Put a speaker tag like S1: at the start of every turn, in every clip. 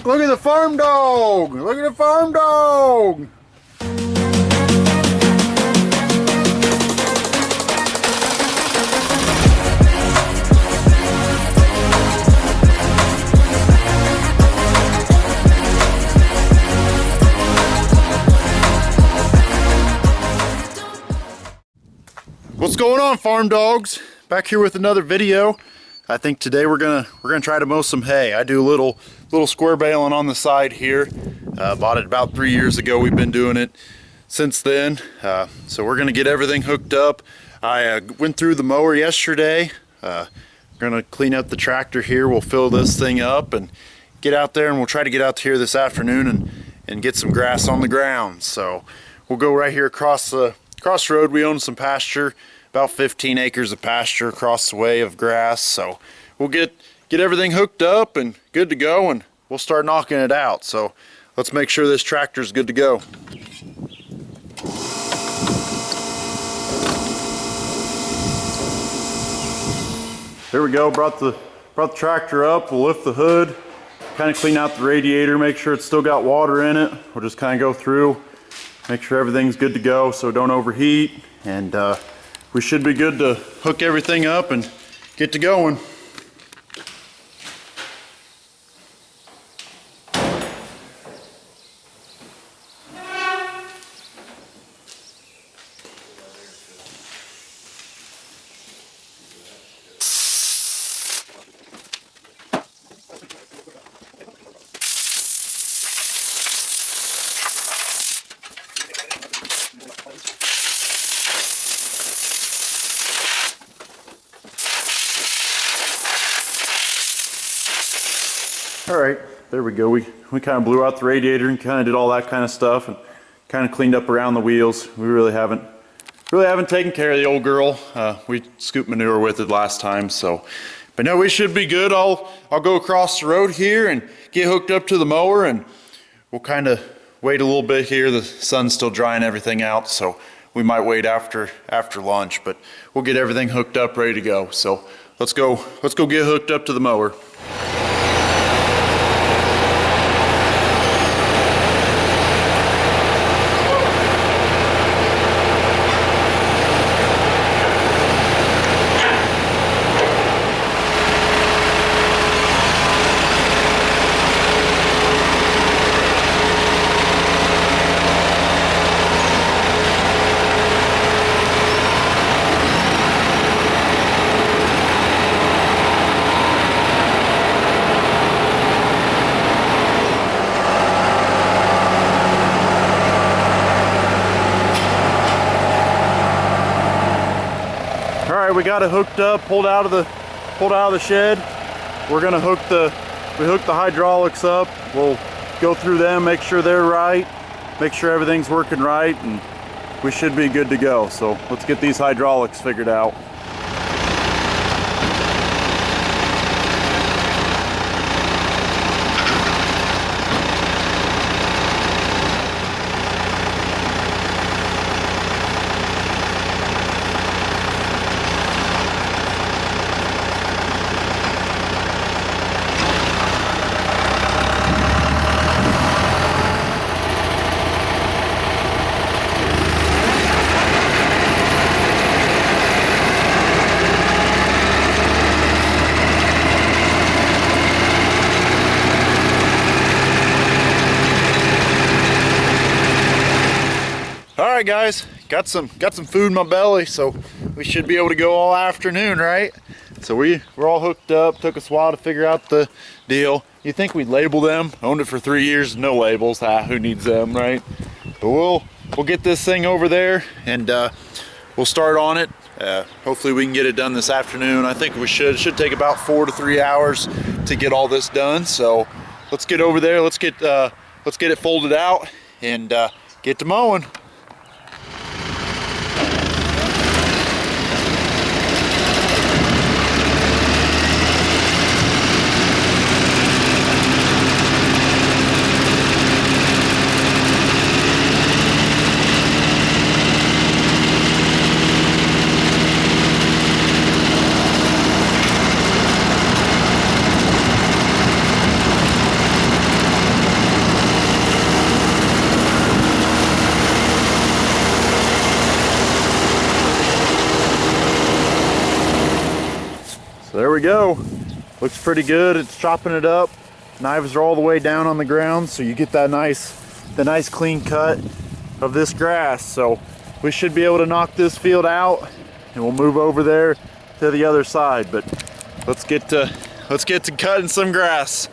S1: Look at the farm dog! Look at the farm dog! What's going on, farm dogs? Back here with another video. I think today we're gonna try to mow some hay. I do a little square baling on the side here. Bought it about 3 years ago. We've been doing it since then. So we're gonna get everything hooked up. I went through the mower yesterday. We're gonna clean up the tractor here. We'll fill this thing up and get out there, and we'll try to get out here this afternoon and get some grass on the ground. So we'll go right here across the road. We own some pasture, about 15 acres of pasture across the way of grass. So we'll get everything hooked up and good to go, and we'll start knocking it out. So let's make sure this tractor is good to go. There we go. Brought the tractor up. We'll lift the hood, kind of clean out the radiator, make sure it's still got water in it. We'll just kind of go through, make sure everything's good to go so don't overheat, and we should be good to hook everything up and get to going. All right, there we go. We kind of blew out the radiator and kind of did all that kind of stuff and kind of cleaned up around the wheels. We really haven't taken care of the old girl. We scooped manure with it last time, so. But no, we should be good. I'll go across the road here and get hooked up to the mower, and we'll kind of wait a little bit here. The sun's still drying everything out, so we might wait after lunch, but we'll get everything hooked up, ready to go. So let's go get hooked up to the mower. We got it hooked up, pulled out of the shed. We're gonna hook the hydraulics up. We'll go through them, make sure they're right, make sure everything's working right, and we should be good to go. So let's get these hydraulics figured out. All right, guys, got some food in my belly, so we should be able to go all afternoon, right? So we're all hooked up. Took us a while to figure out the deal. You think we'd label them? Owned it for 3 years, no labels. Who needs them, right? But we'll get this thing over there, and we'll start on it. Hopefully we can get it done this afternoon. I think we should. It should take about 4 to 3 hours to get all this done. So let's get over there. Let's get it folded out and get to mowing. we go. Looks pretty good. It's chopping it up. Knives are all the way down on the ground, so you get that nice clean cut of this grass. So we should be able to knock this field out, and we'll move over there to the other side. But let's get to cutting some grass.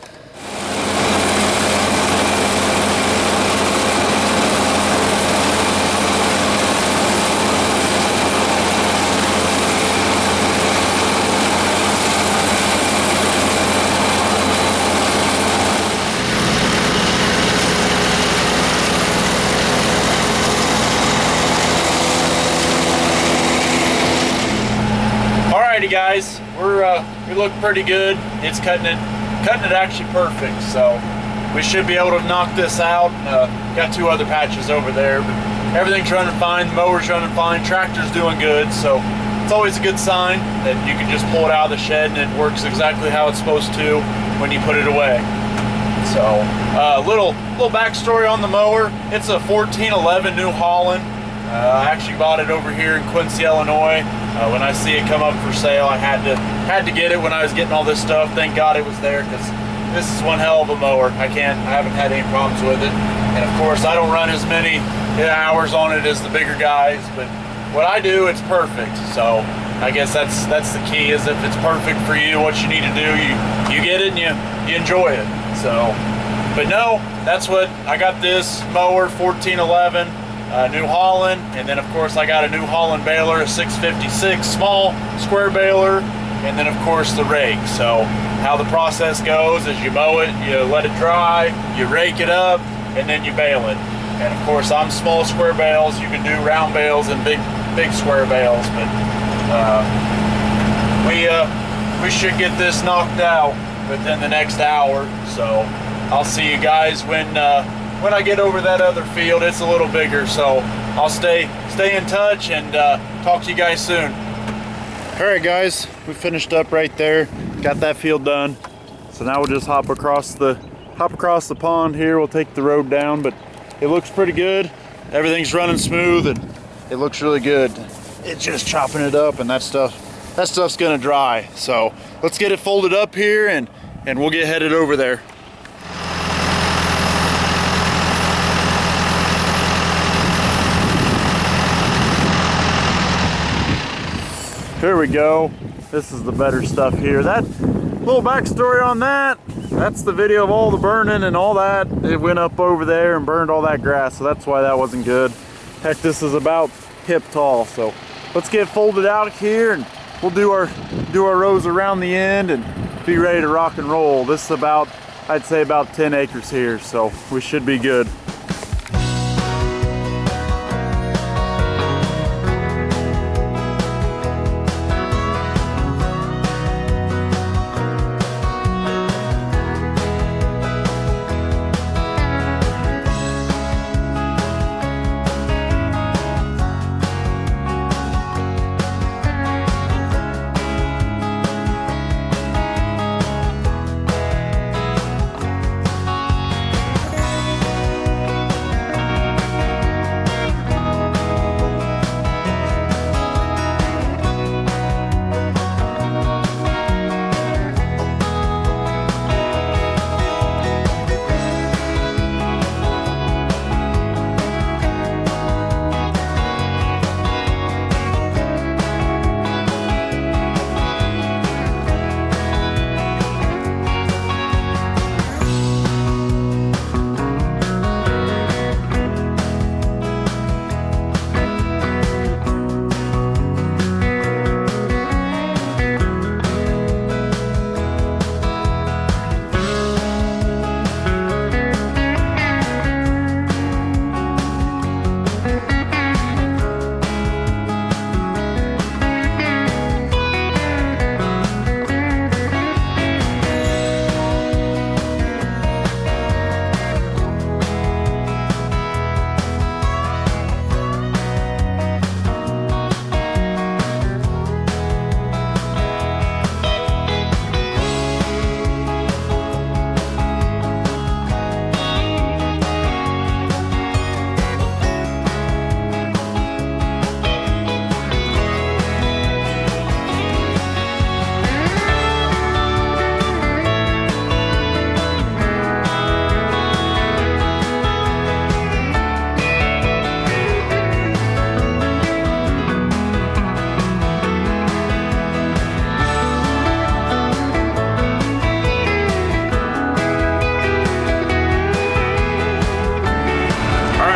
S1: Alrighty guys, we look pretty good. It's cutting it actually perfect. So we should be able to knock this out. Got 2 other patches over there, but everything's running fine. The mower's running fine. Tractor's doing good. So it's always a good sign that you can just pull it out of the shed and it works exactly how it's supposed to when you put it away. So little backstory on the mower. It's a 1411 New Holland. I actually bought it over here in Quincy, Illinois. When I see it come up for sale, I had to get it when I was getting all this stuff. Thank God it was there, because this is one hell of a mower. I haven't had any problems with it. And of course, I don't run as many hours on it as the bigger guys, but what I do, it's perfect. So I guess that's the key, is if it's perfect for you, what you need to do, you get it and you enjoy it. So, but no, that's what I got. This mower, 1411. New Holland, and then of course I got a New Holland baler, a 656 small square baler, and then of course the rake. So how the process goes is you mow it, you let it dry, you rake it up, and then you bale it. And of course I'm small square bales. You can do round bales and big square bales, but we should get this knocked out within the next hour. So I'll see you guys when I get over that other field. It's a little bigger, so I'll stay in touch and talk to you guys soon. All right guys, we finished up right there, got that field done. So now we'll just hop across the pond here. We'll take the road down, but it looks pretty good. Everything's running smooth and it looks really good. It's just chopping it up, and that stuff's gonna dry. So let's get it folded up here and we'll get headed over there. Here we go. This is the better stuff here. That little backstory on that's the video of all the burning and all that. It went up over there and burned all that grass, so that's why that wasn't good. Heck, this is about hip tall. So let's get folded out here and we'll do our rows around the end and be ready to rock and roll. This is about, I'd say about 10 acres here, so we should be good.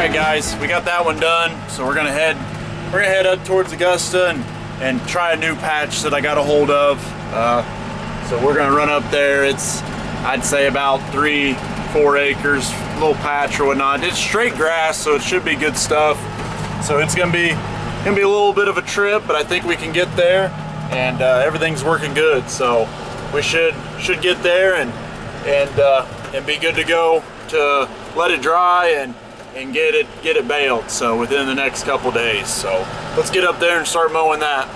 S1: right, guys, we got that one done. So we're gonna head up towards Augusta and try a new patch that I got a hold of. So we're gonna run up there. It's, I'd say, about 3-4 acres, little patch or whatnot. It's straight grass, so it should be good stuff. So it's gonna be a little bit of a trip, but I think we can get there, and everything's working good. So we should get there and be good to go to let it dry and get it baled. So within the next couple days. So let's get up there and start mowing that.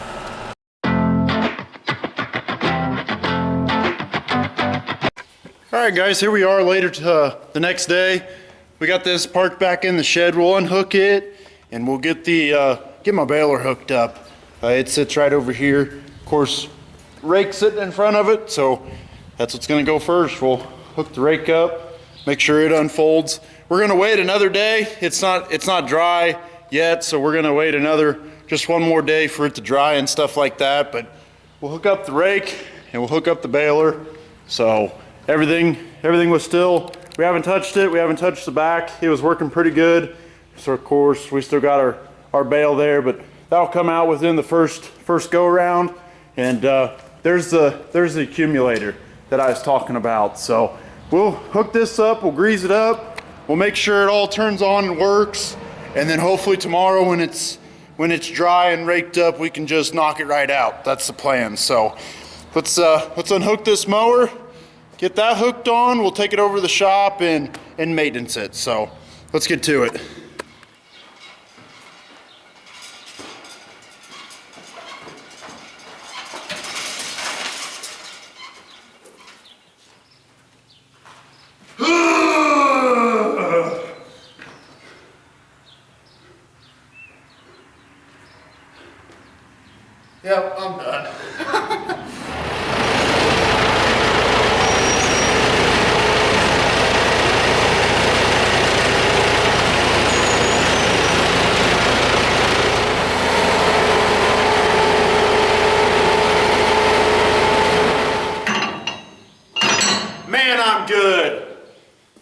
S1: All right, guys, here we are later to the next day. We got this parked back in the shed. We'll unhook it and we'll get my baler hooked up. It sits right over here. Of course, rake sitting in front of it, so that's what's gonna go first. We'll hook the rake up, make sure it unfolds. We're gonna wait another day. It's not dry yet, so we're gonna wait just one more day for it to dry and stuff like that. But we'll hook up the rake and we'll hook up the baler. So everything was still, we haven't touched it, we haven't touched the back. It was working pretty good. So of course we still got our bale there, but that'll come out within the first go around. And there's the accumulator that I was talking about. So we'll hook this up, we'll grease it up, we'll make sure it all turns on and works, and then hopefully tomorrow when it's dry and raked up, we can just knock it right out. That's the plan. So let's unhook this mower, get that hooked on, we'll take it over to the shop and maintenance it. So let's get to it. Yep, I'm done. Man, I'm good.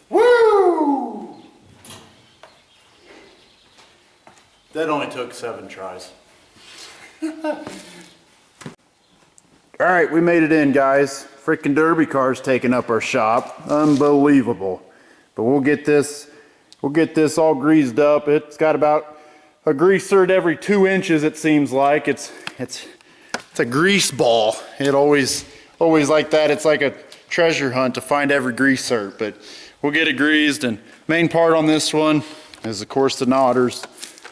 S1: Woo! That only took 7 tries. All right, we made it in, guys. Freaking derby car's taking up our shop. Unbelievable. But we'll get this all greased up. It's got about a greaser at every 2 inches, it seems like. It's a grease ball. It always like that. It's like a treasure hunt to find every grease cert. But we'll get it greased, and main part on this one is of course the knotters.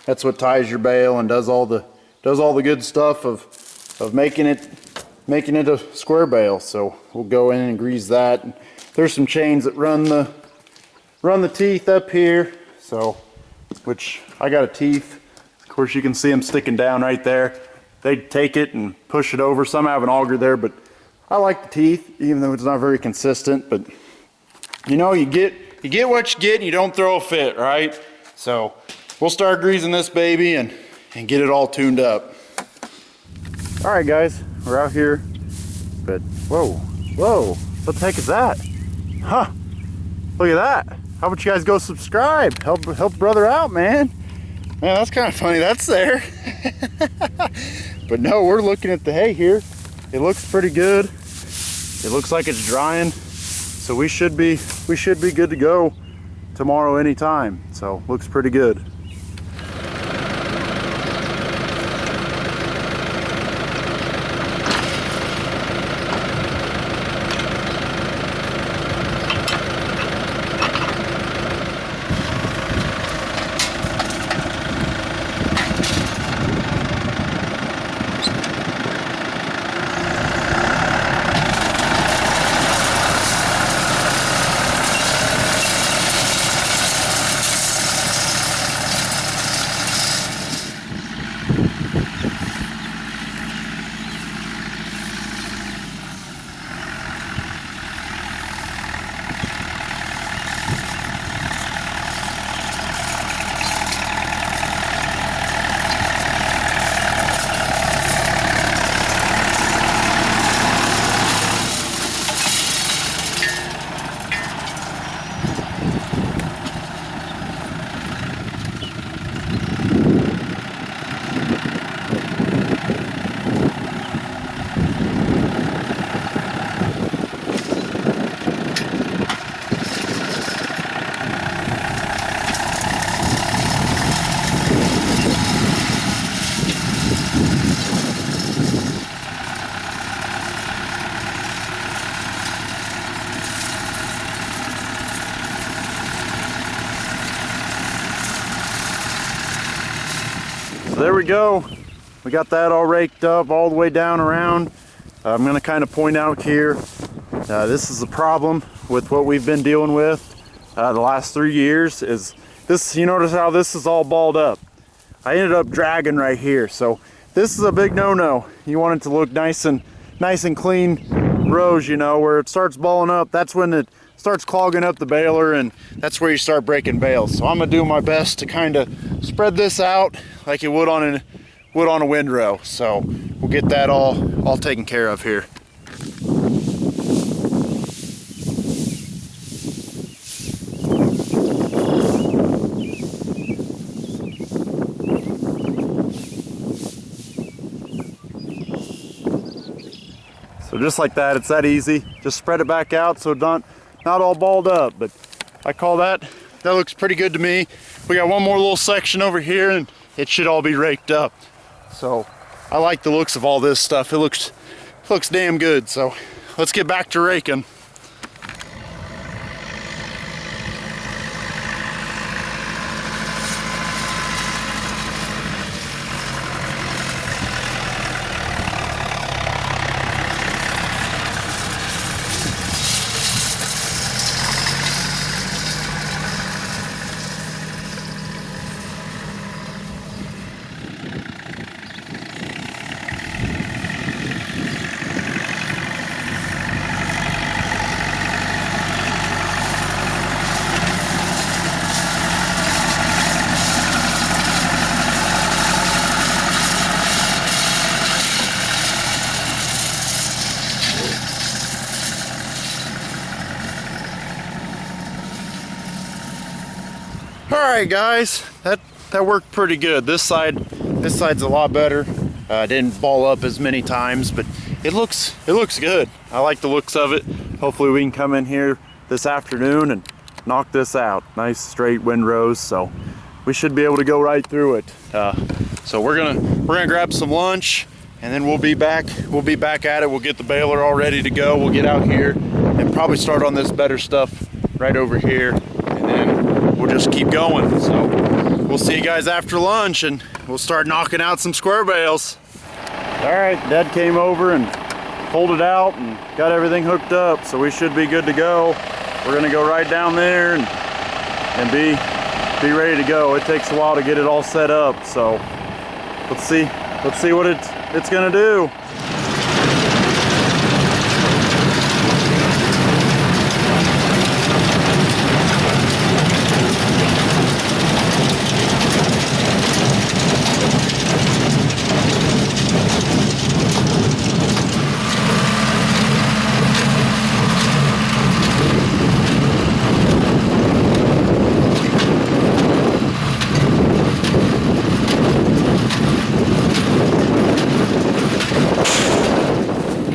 S1: That's what ties your bale and does all the good stuff of making it a square bale. So we'll go in and grease that. There's some chains that run the teeth up here, so which I got a teeth. Of course you can see them sticking down right there. They take it and push it over. Some have an auger there, but I like the teeth, even though it's not very consistent. But you know, you get what you get and you don't throw a fit, right? So we'll start greasing this baby and get it all tuned up. All right, guys, we're out here, but whoa, what the heck is that? Huh, look at that. How about you guys go subscribe? Help brother out, man. Man, that's kind of funny, that's there. But no, we're looking at the hay here. It looks pretty good. It looks like it's drying. So we should be good to go tomorrow anytime. So looks pretty good. there we go. We got that all raked up all the way down around. I'm going to kind of point out here, this is the problem with what we've been dealing with the last 3 years is this. You notice how this is all balled up. I ended up dragging right here, so this is a big no-no. You want it to look nice and clean rows, you know. Where it starts balling up, that's when it starts clogging up the baler, and that's where you start breaking bales. So I'm gonna do my best to kind of spread this out like it would on a windrow. So we'll get that all taken care of here. So just like that, it's that easy. Just spread it back out so it's not all balled up. But I call that looks pretty good to me. We got one more little section over here and it should all be raked up. So I like the looks of all this stuff. It looks damn good. So let's get back to raking. Alright guys, that worked pretty good. This side's a lot better. Didn't ball up as many times, but it looks good. I like the looks of it. Hopefully we can come in here this afternoon and knock this out. Nice straight windrows, so we should be able to go right through it. So we're gonna grab some lunch and then we'll be back at it. We'll get the baler all ready to go. We'll get out here and probably start on this better stuff right over here, and then we'll just keep going. So we'll see you guys after lunch and we'll start knocking out some square bales. All right, Dad came over and folded out and got everything hooked up, so we should be good to go. We're gonna go right down there and be ready to go. It takes a while to get it all set up, so let's see what it's gonna do.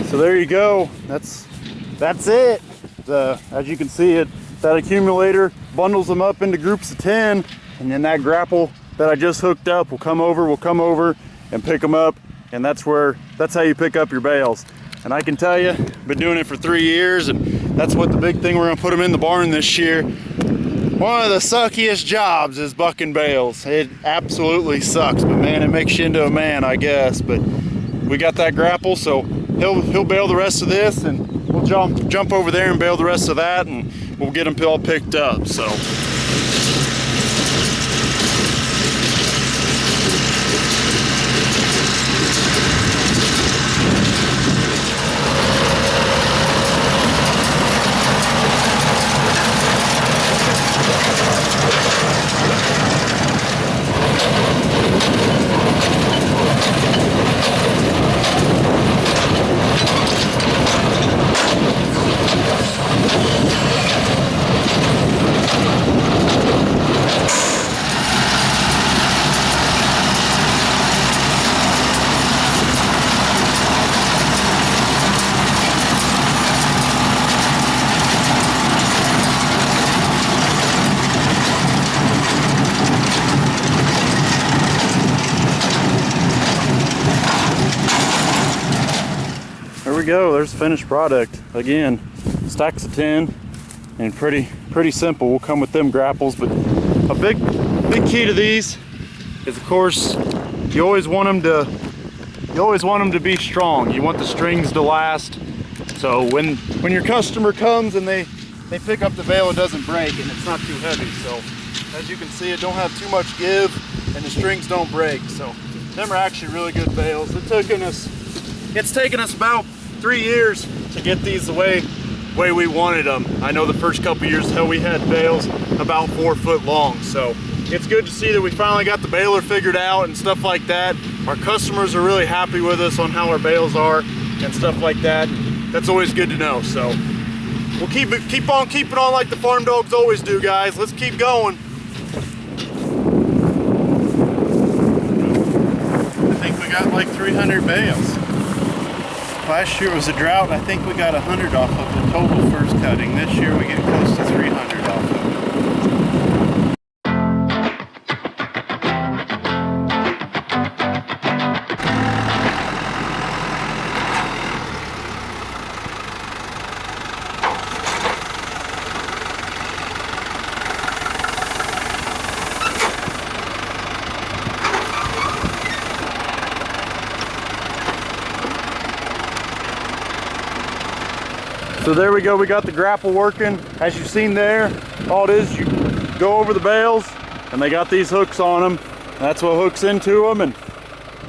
S1: So there you go. That's it. As you can see, that accumulator bundles them up into groups of 10, and then that grapple that I just hooked up will come over and pick them up, and that's how you pick up your bales. And I can tell you, been doing it for 3 years, and that's what the big thing we're gonna put them in the barn this year. One of the suckiest jobs is bucking bales. It absolutely sucks, but man, it makes you into a man, I guess. But we got that grapple, so he'll bale the rest of this, and we'll jump over there and bale the rest of that, and we'll get them all picked up. So there we go. There's the finished product. Again, stacks of 10 and pretty simple. We'll come with them grapples, but a big key to these is, of course, you always want them to be strong. You want the strings to last. So when your customer comes and they pick up the bale, it doesn't break and it's not too heavy. So as you can see, it don't have too much give and the strings don't break. So them are actually really good bales. It's taken us about 3 years to get these the way we wanted them. I know the first couple years, hell, we had bales about 4 foot long. So it's good to see that we finally got the baler figured out and stuff like that. Our customers are really happy with us on how our bales are and stuff like that. That's always good to know. So we'll keep on keeping on like the Farm Dawgs always do, guys. Let's keep going. I think we got like 300 bales. Last year was a drought. I think we got 100 off of the total first cutting. This year we get close to 300 off of it. So there we go, we got the grapple working. As you've seen there, all it is, you go over the bales and they got these hooks on them. That's what hooks into them. And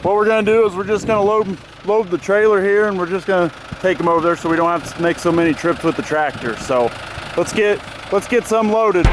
S1: what we're gonna do is we're just gonna load the trailer here and we're just gonna take them over there so we don't have to make so many trips with the tractor. So let's get some loaded.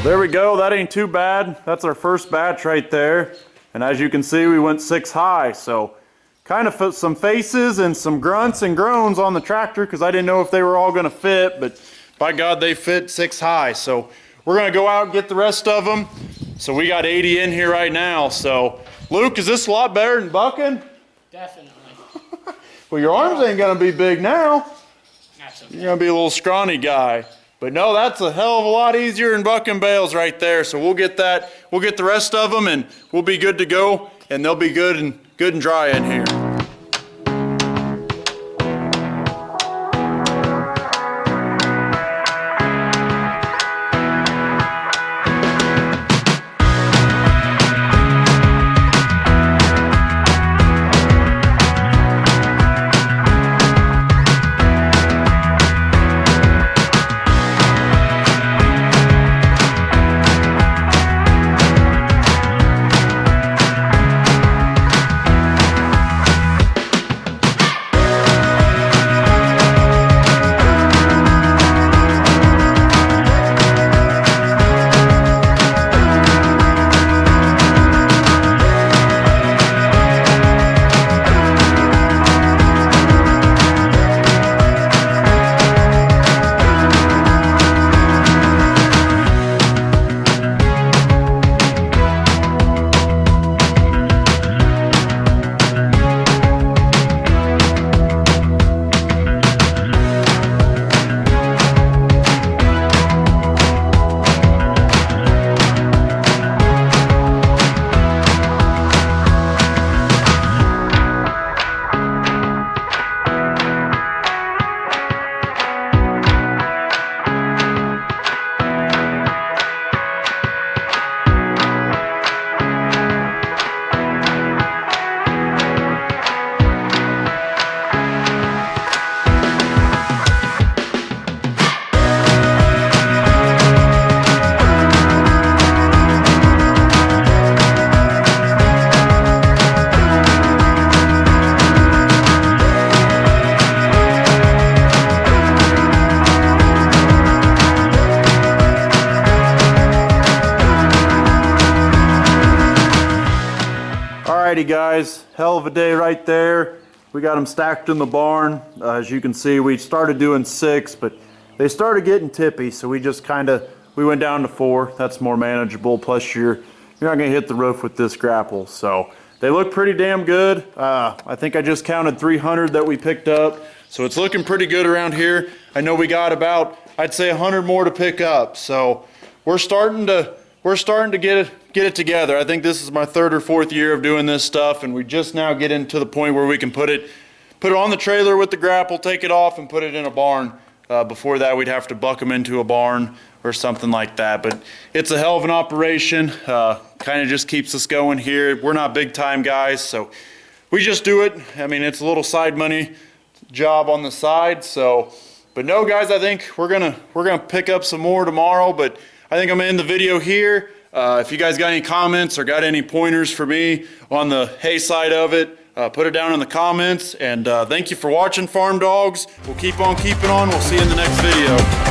S1: There we go, that ain't too bad. That's our first batch right there. And as you can see, we went 6 high. So kind of some faces and some grunts and groans on the tractor because I didn't know if they were all gonna fit, but by God, they fit 6 high. So we're gonna go out and get the rest of them. So we got 80 in here right now. So Luke, is this a lot better than bucking?
S2: Definitely.
S1: Well, your arms ain't gonna be big now.
S2: That's okay.
S1: You're gonna be a little scrawny guy. But no, that's a hell of a lot easier than bucking bales right there. So we'll get the rest of them and we'll be good to go, and they'll be good and dry in here. Alrighty guys, hell of a day right there. We got them stacked in the barn. As you can see, we started doing 6, but they started getting tippy, so we just we went down to 4. That's more manageable, plus you're not gonna hit the roof with this grapple. So they look pretty damn good. I think I just counted 300 that we picked up, so it's looking pretty good around here. I know we got about, I'd say 100 more to pick up, so we're starting to get it together. I think this is my 3rd or 4th year of doing this stuff, and we just now get into the point where we can put it on the trailer with the grapple, take it off, and put it in a barn. Before that, we'd have to buck them into a barn or something like that. But it's a hell of an operation. Kind of just keeps us going here. We're not big time guys, so we just do it. I mean, it's a little side money job on the side. So, but no, guys, I think we're gonna pick up some more tomorrow. But I think I'm gonna end the video here. If you guys got any comments or got any pointers for me on the hay side of it, put it down in the comments. And thank you for watching, Farm Dogs. We'll keep on keeping on. We'll see you in the next video.